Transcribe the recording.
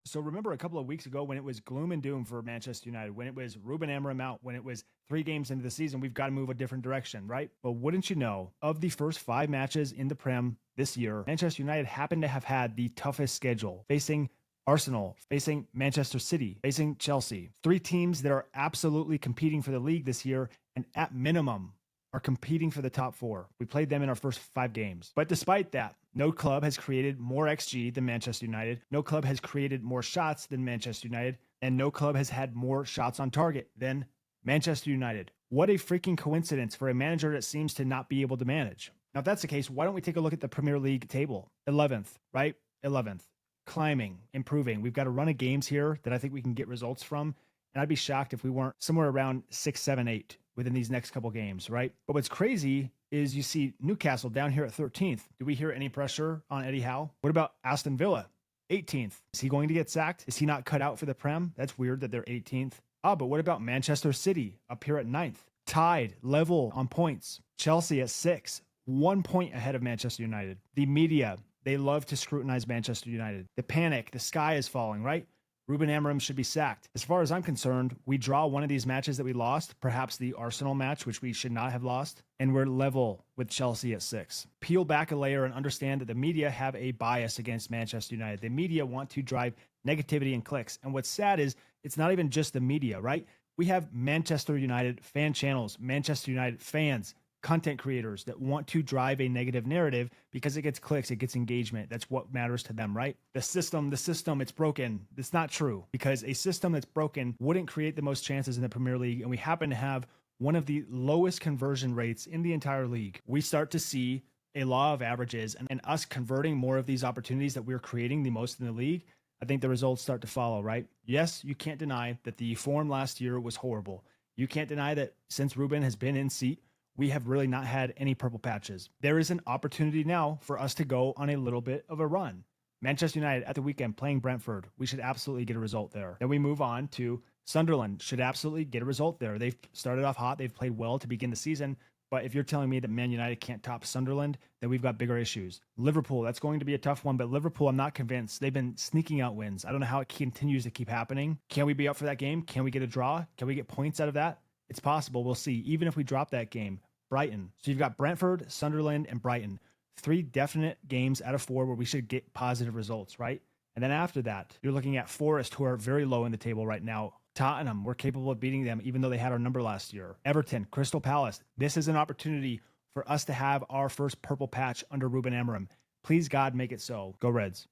So remember a couple of weeks ago when it was gloom and doom for Manchester United, when it was Ruben Amorim out, when it was 3 games into the season, we've got to move a different direction, right? But wouldn't you know, of the first 5 matches in the Prem this year, Manchester United happened to have had the toughest schedule, facing Arsenal, facing Manchester City, facing Chelsea. 3 teams that are absolutely competing for the league this year, and at minimum are competing for the top 4. We played them in our first 5 games. But despite that, no club has created more XG than Manchester United. No club has created more shots than Manchester United. And no club has had more shots on target than Manchester United. What a freaking coincidence for a manager that seems to not be able to manage. Now, if that's the case, why don't we take a look at the Premier League table? 11th, right? 11th. Climbing, improving. We've got a run of games here that I think we can get results from. And I'd be shocked if we weren't somewhere around 6, 7, 8 within these next couple games, right? But what's crazy is you see Newcastle down here at 13th. Do we hear any pressure on Eddie Howe? What about Aston Villa? 18th. Is he going to get sacked? Is he not cut out for the Prem? That's weird that they're 18th. But what about Manchester City up here at 9th? Tied, level on points. Chelsea at 6, 1 point ahead of Manchester United. The media, they love to scrutinize Manchester United. The panic, the sky is falling, right? Ruben Amorim should be sacked. As far as I'm concerned, we draw one of these matches that we lost, perhaps the Arsenal match, which we should not have lost, and we're level with Chelsea at 6. Peel back a layer and understand that the media have a bias against Manchester United. The media want to drive negativity and clicks. And what's sad is it's not even just the media, right? We have Manchester United fan channels, Manchester United fans, content creators that want to drive a negative narrative because it gets clicks, it gets engagement. That's what matters to them, right? The system, it's broken. It's not true, because a system that's broken wouldn't create the most chances in the Premier League. And we happen to have one of the lowest conversion rates in the entire league. We start to see a law of averages and us converting more of these opportunities that we're creating the most in the league. I think the results start to follow, right? Yes, you can't deny that the form last year was horrible. You can't deny that since Ruben has been in seat, we have really not had any purple patches. There is an opportunity now for us to go on a little bit of a run. Manchester United at the weekend playing Brentford. We should absolutely get a result there. Then we move on to Sunderland. Should absolutely get a result there. They've started off hot. They've played well to begin the season. But if you're telling me that Man United can't top Sunderland, then we've got bigger issues. Liverpool, that's going to be a tough one. But Liverpool, I'm not convinced. They've been sneaking out wins. I don't know how it continues to keep happening. Can we be up for that game? Can we get a draw? Can we get points out of that? It's possible. We'll see. Even if we drop that game. Brighton. So you've got Brentford, Sunderland, and Brighton. 3 definite games out of 4 where we should get positive results, right? And then after that, you're looking at Forest, who are very low in the table right now. Tottenham, we're capable of beating them, even though they had our number last year. Everton, Crystal Palace. This is an opportunity for us to have our first purple patch under Ruben Amorim. Please, God, make it so. Go Reds.